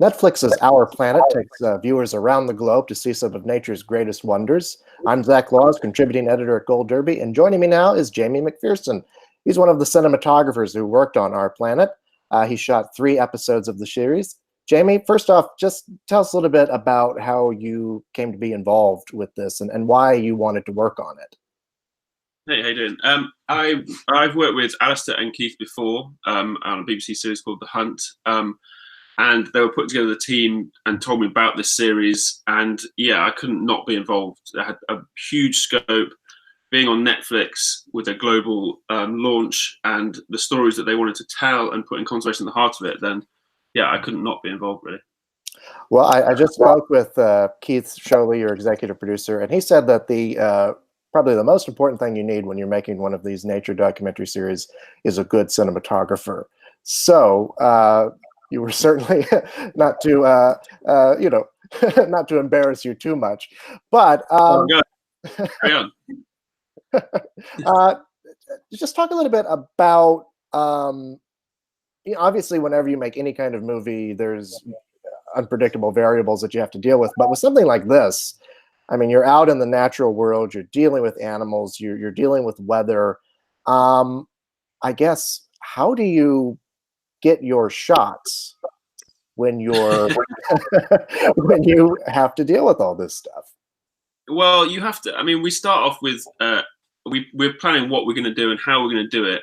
Netflix's Our Planet takes viewers around the globe to see some of nature's greatest wonders. I'm Zach Laws, contributing editor at Gold Derby, and joining me now is Jamie McPherson. He's one of the cinematographers who worked on Our Planet. He shot 3 episodes of the series. Jamie, first off, just tell us a little bit about how you came to be involved with this and why you wanted to work on it. Hey, how you doing? I've worked with Alistair and Keith before on a BBC series called The Hunt, and they were putting together the team and told me about this series. And yeah, I couldn't not be involved. It had a huge scope, being on Netflix with a global launch and the stories that they wanted to tell and put in conversation in the heart of it. Then yeah, I couldn't not be involved really. Well, I just spoke with Keith Sholey, your executive producer, and he said that the probably the most important thing you need when you're making one of these nature documentary series is a good cinematographer. So you were certainly not to not to embarrass you too much, but carry on. Just talk a little bit about obviously whenever you make any kind of movie, there's unpredictable variables that you have to deal with, but with something like this, I mean, you're out in the natural world, you're dealing with animals, you're dealing with weather. I guess, how do you get your shots when you're when you have to deal with all this stuff? Well, you have to. I mean, we start off with we're planning what we're going to do and how we're going to do it.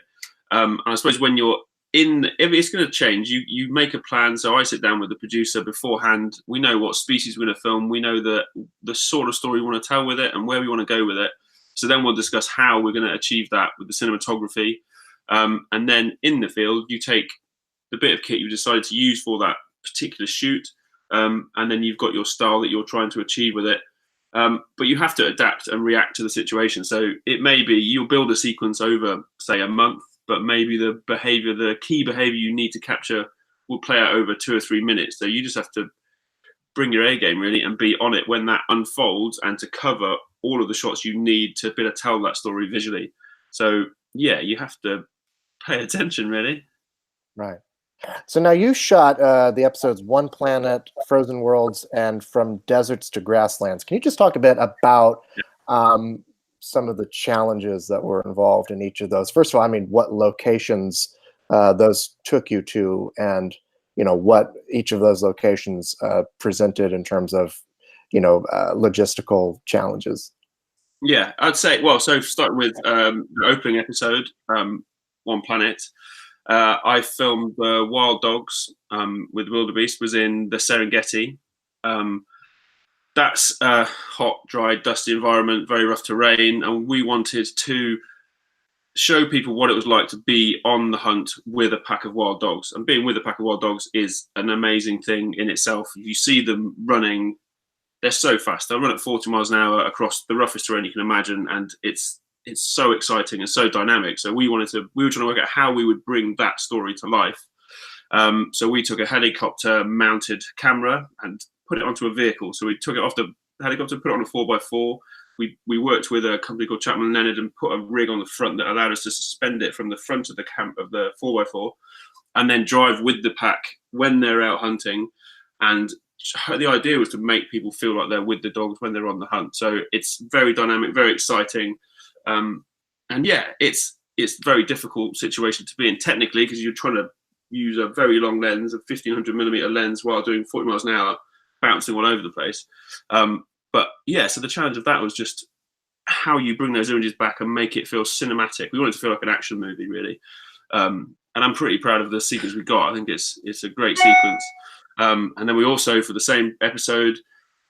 And I suppose when you're if it's going to change, you make a plan. So I sit down with the producer beforehand. We know what species we're going to film. We know the sort of story we want to tell with it and where we want to go with it. So then we'll discuss how we're going to achieve that with the cinematography. And then in the field, you take the bit of kit you decided to use for that particular shoot, and then you've got your style that you're trying to achieve with it. But you have to adapt and react to the situation. So it may be you'll build a sequence over, say, a month, but maybe the key behavior you need to capture will play out over 2 or 3 minutes. So you just have to bring your A game really and be on it when that unfolds and to cover all of the shots you need to be able to tell that story visually. So yeah, you have to pay attention really. Right. So now you shot the episodes One Planet, Frozen Worlds, and From Deserts to Grasslands. Can you just talk a bit about some of the challenges that were involved in each of those? First of all, I mean, what locations those took you to, and what each of those locations presented in terms of logistical challenges. Yeah, I'd say, well, so starting with the opening episode, One Planet, I filmed the wild dogs with wildebeest, was in the Serengeti. That's a hot, dry, dusty environment, very rough terrain, and we wanted to show people what it was like to be on the hunt with a pack of wild dogs. And being with a pack of wild dogs is an amazing thing in itself. You see them running, they're so fast. They'll run at 40 miles an hour across the roughest terrain you can imagine, and it's so exciting and so dynamic. So we were trying to work out how we would bring that story to life. So we took a helicopter mounted camera and put it onto a vehicle. So we took it off the helicopter, put it on a 4x4. We worked with a company called Chapman Leonard and put a rig on the front that allowed us to suspend it from the front of the camp of the 4x4 and then drive with the pack when they're out hunting. And the idea was to make people feel like they're with the dogs when they're on the hunt. So it's very dynamic, very exciting. And yeah, it's a very difficult situation to be in technically, because you're trying to use a very long lens, a 1500mm lens, while doing 40 miles an hour, bouncing all over the place. But yeah, so the challenge of that was just how you bring those images back and make it feel cinematic. We wanted to feel like an action movie, really. And I'm pretty proud of the sequence we got. I think it's a great sequence. And then we also, for the same episode,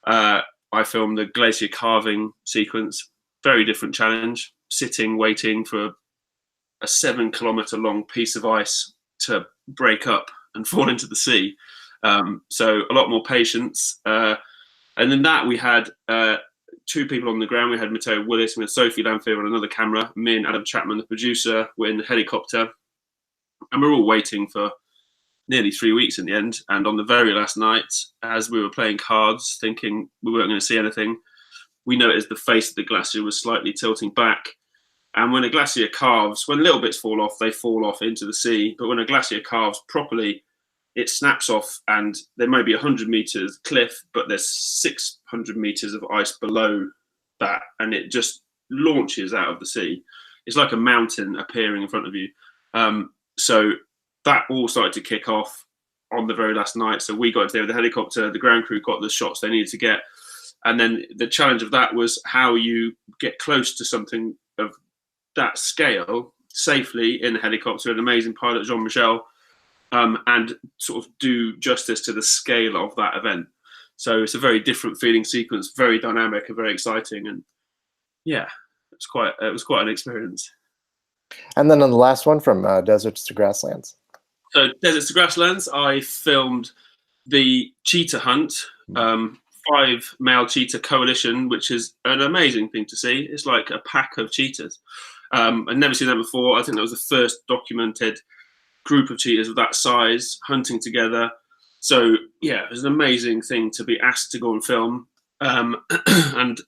I filmed the glacier carving sequence. Very different challenge, sitting, waiting for a 7-kilometer long piece of ice to break up and fall into the sea. So a lot more patience. And then that we had 2 people on the ground. We had Matteo Willis, we had Sophie Lanfear on another camera. Me and Adam Chapman, the producer, were in the helicopter. And we're all waiting for nearly 3 weeks in the end. And on the very last night, as we were playing cards, thinking we weren't going to see anything, we noticed the face of the glacier was slightly tilting back. And when a glacier calves, when little bits fall off, they fall off into the sea. But when a glacier calves properly, it snaps off, and there may be 100 meters cliff, but there's 600 meters of ice below that, and it just launches out of the sea. It's like a mountain appearing in front of you. So that all started to kick off on the very last night. So we got into there with the helicopter, the ground crew got the shots they needed to get. And then the challenge of that was how you get close to something of that scale safely in a helicopter, an amazing pilot, Jean-Michel, and sort of do justice to the scale of that event. So it's a very different feeling sequence, very dynamic and very exciting. And yeah, it was quite an experience. And then on the last one, from deserts to grasslands. So deserts to grasslands, I filmed the Cheetah Hunt, 5 male cheetah coalition, which is an amazing thing to see. It's like a pack of cheetahs. I'd never seen that before. I think that was the first documented group of cheetahs of that size hunting together. So yeah, it was an amazing thing to be asked to go and film. And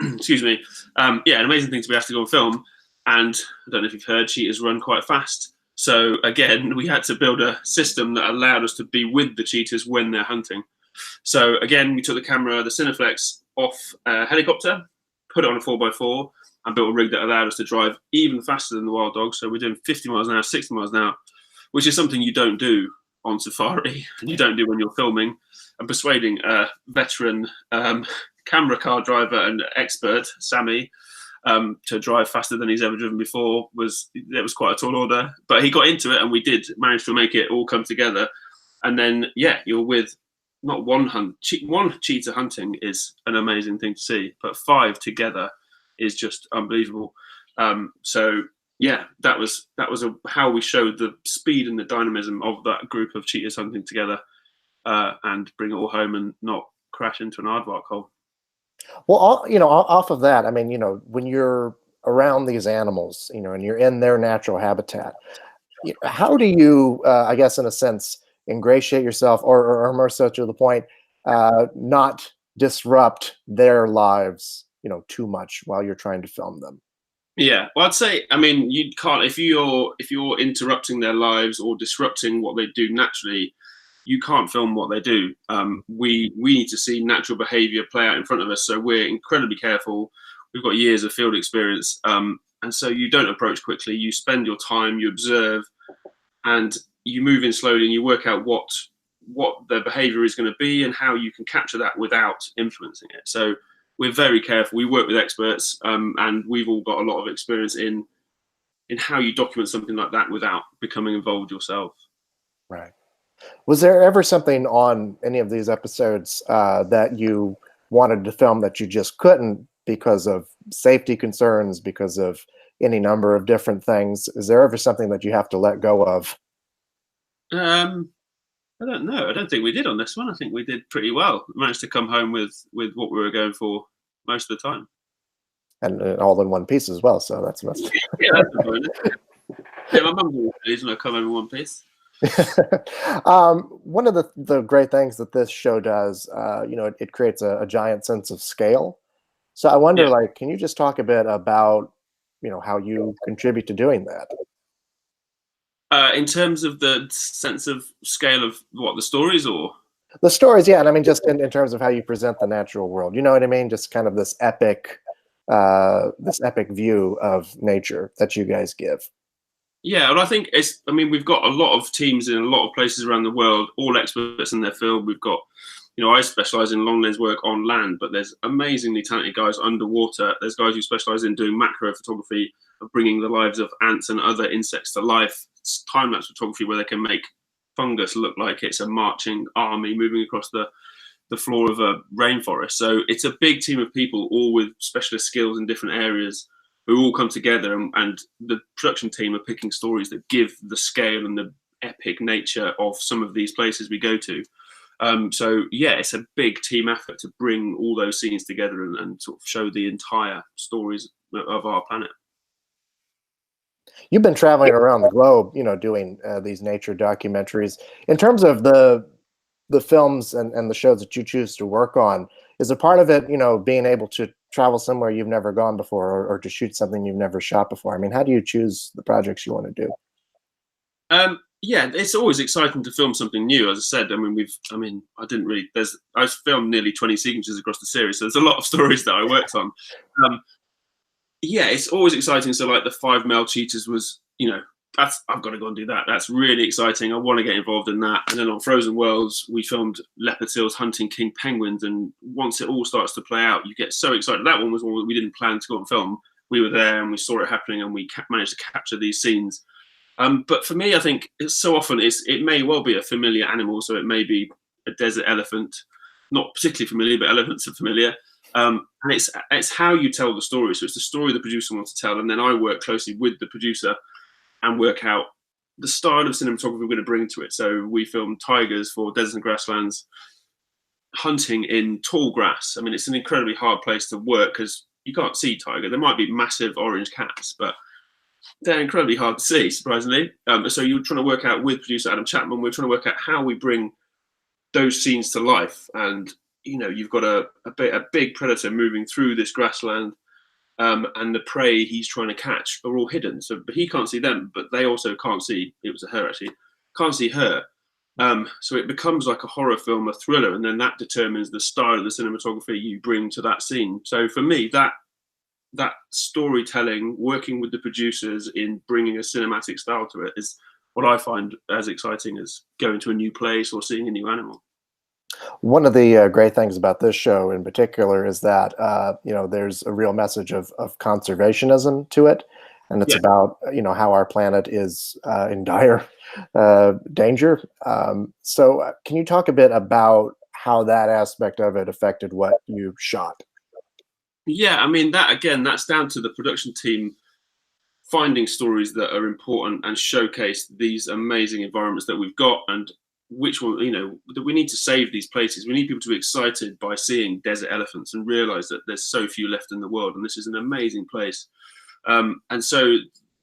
excuse me, yeah, an amazing thing to be asked to go and film. And I don't know if you've heard, cheetahs run quite fast. So again, we had to build a system that allowed us to be with the cheetahs when they're hunting. So again, we took the camera, the Cineflex, off a helicopter, put it on a 4x4, and built a rig that allowed us to drive even faster than the wild dogs. So we're doing 50 miles an hour, 60 miles an hour, which is something you don't do on safari, and you don't do when you're filming. And persuading a veteran camera car driver and expert, Sammy, to drive faster than he's ever driven before was quite a tall order. But he got into it, and we did manage to make it all come together. And then, yeah, you're with not one cheetah hunting is an amazing thing to see, but 5 together is just unbelievable. So yeah, that was how we showed the speed and the dynamism of that group of cheetahs hunting together, and bring it all home and not crash into an aardvark hole. Well, off of that, I mean, when you're around these animals, and you're in their natural habitat, how do you, I guess, in a sense, ingratiate yourself, or more so to the point, not disrupt their lives, too much while you're trying to film them? Yeah, well, I'd say, I mean, you can't, if you're interrupting their lives or disrupting what they do naturally, you can't film what they do. We need to see natural behavior play out in front of us, so we're incredibly careful. We've got years of field experience, and so you don't approach quickly. You spend your time, you observe, and you move in slowly, and you work out what their behavior is going to be and how you can capture that without influencing it. So we're very careful. We work with experts, and we've all got a lot of experience in how you document something like that without becoming involved yourself. Right. Was there ever something on any of these episodes that you wanted to film that you just couldn't because of safety concerns, because of any number of different things? Is there ever something that you have to let go of? I don't know. I don't think we did on this one. I think we did pretty well. We managed to come home with what we were going for most of the time. And all in one piece as well, so that's yeah, that's a bonus. Yeah, my mum's always pleased when I come home in one piece. One of the great things that this show does, it creates a giant sense of scale. So I wonder, like, can you just talk a bit about, how you contribute to doing that? In terms of the sense of scale of what, the stories, or the stories, yeah, and I mean just in terms of how you present the natural world. You know what I mean? Just kind of this epic view of nature that you guys give. Yeah, well, I think we've got a lot of teams in a lot of places around the world, all experts in their field. We've got, I specialize in long lens work on land, but there's amazingly talented guys underwater. There's guys who specialize in doing macro photography, of bringing the lives of ants and other insects to life. It's time-lapse photography where they can make fungus look like it's a marching army moving across the floor of a rainforest. So it's a big team of people, all with specialist skills in different areas, who all come together, and the production team are picking stories that give the scale and the epic nature of some of these places we go to. So yeah, it's a big team effort to bring all those scenes together and sort of show the entire stories of our planet. You've been traveling around the globe, doing these nature documentaries. In terms of the films and the shows that you choose to work on, is a part of it, being able to travel somewhere you've never gone before, or to shoot something you've never shot before? I mean, how do you choose the projects you want to do? Yeah, it's always exciting to film something new. As I said, I filmed nearly 20 sequences across the series, so there's a lot of stories that I worked on. Um, yeah, it's always exciting. So like the 5 male cheetahs was, I've got to go and do that. That's really exciting. I want to get involved in that. And then on Frozen Worlds, we filmed leopard seals hunting king penguins. And once it all starts to play out, you get so excited. That one was one we didn't plan to go and film. We were there and we saw it happening, and we managed to capture these scenes. But for me, I think so often it may well be a familiar animal. So it may be a desert elephant, not particularly familiar, but elephants are familiar. And it's how you tell the story. So it's the story the producer wants to tell, and then I work closely with the producer and work out the style of cinematography we're going to bring to it. So we filmed tigers for Deserts and Grasslands, hunting in tall grass. I mean, it's an incredibly hard place to work because you can't see tiger. There might be massive orange cats, but they're incredibly hard to see, surprisingly. So you're trying to work out with producer Adam Chapman, we're trying to work out how we bring those scenes to life. And you've got a big predator moving through this grassland, and the prey he's trying to catch are all hidden. So, but he can't see them, but they also can't see. It was a her actually. Can't see her. So it becomes like a horror film, a thriller, and then that determines the style of the cinematography you bring to that scene. So for me, that storytelling, working with the producers in bringing a cinematic style to it, is what I find as exciting as going to a new place or seeing a new animal. One of the great things about this show in particular is that there's a real message of conservationism to it, and it's about how our planet is in dire danger. So can you talk a bit about how that aspect of it affected what you shot? Yeah, I mean, that's down to the production team finding stories that are important and showcase these amazing environments that we've got, and which one, that we need to save these places. We need people to be excited by seeing desert elephants and realize that there's so few left in the world, and this is an amazing place. And so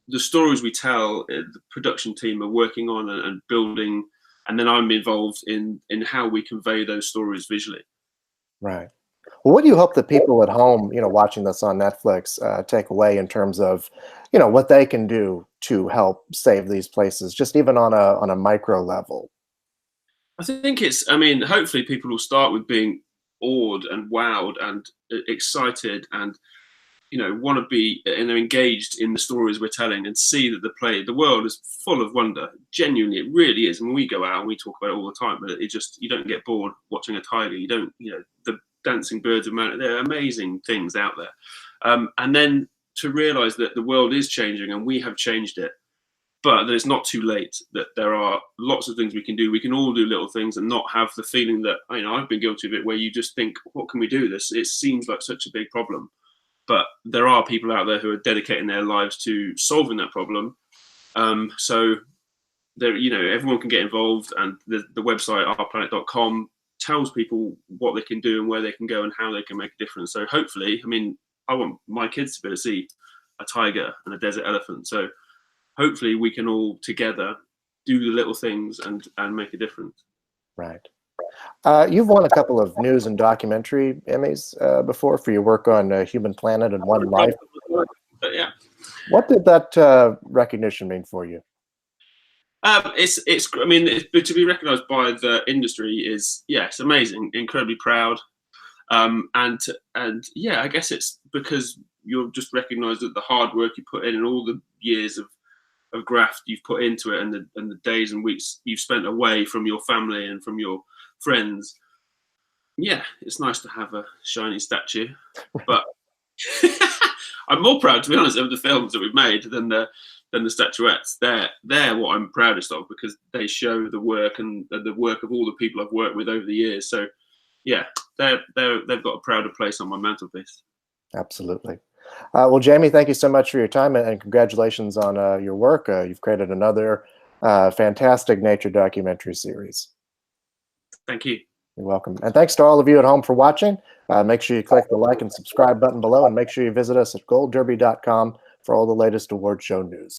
the stories we tell, the production team are working on and building, and then I'm involved in how we convey those stories visually. Right. Well, what do you hope that people at home, watching this on Netflix, take away in terms of, what they can do to help save these places, just even on a micro level? I think hopefully people will start with being awed and wowed and excited, and want to be and they're engaged in the stories we're telling, and see that the world is full of wonder. Genuinely, it really is. I mean, we go out and we talk about it all the time, but you don't get bored watching a tiger. You don't, the dancing birds of mountain. There are amazing things out there, and then to realize that the world is changing and we have changed it, but that it's not too late, that there are lots of things we can do. We can all do little things and not have the feeling that, I've been guilty of it, where you just think, what can we do? It seems like such a big problem. But there are people out there who are dedicating their lives to solving that problem. So there, everyone can get involved, and the website ourplanet.com tells people what they can do and where they can go and how they can make a difference. So hopefully, I want my kids to be able to see a tiger and a desert elephant. So hopefully we can all together do the little things and make a difference. Right. You've won a couple of news and documentary Emmys before for your work on Human Planet and One Life. But yeah. What did that recognition mean for you? To be recognised by the industry is, it's amazing, incredibly proud, and yeah, I guess it's because you're just recognised that the hard work you put in and all the years of graft you've put into it, and the days and weeks you've spent away from your family and from your friends. Yeah, it's nice to have a shiny statue, but I'm more proud, to be honest, of the films that we've made than the statuettes. They're what I'm proudest of, because they show the work and the work of all the people I've worked with over the years. So yeah, they've got a prouder place on my mantelpiece. Absolutely. Well, Jamie, thank you so much for your time, and congratulations on your work. You've created another fantastic nature documentary series. Thank you. You're welcome. And thanks to all of you at home for watching. Make sure you click the like and subscribe button below, and make sure you visit us at goldderby.com for all the latest award show news.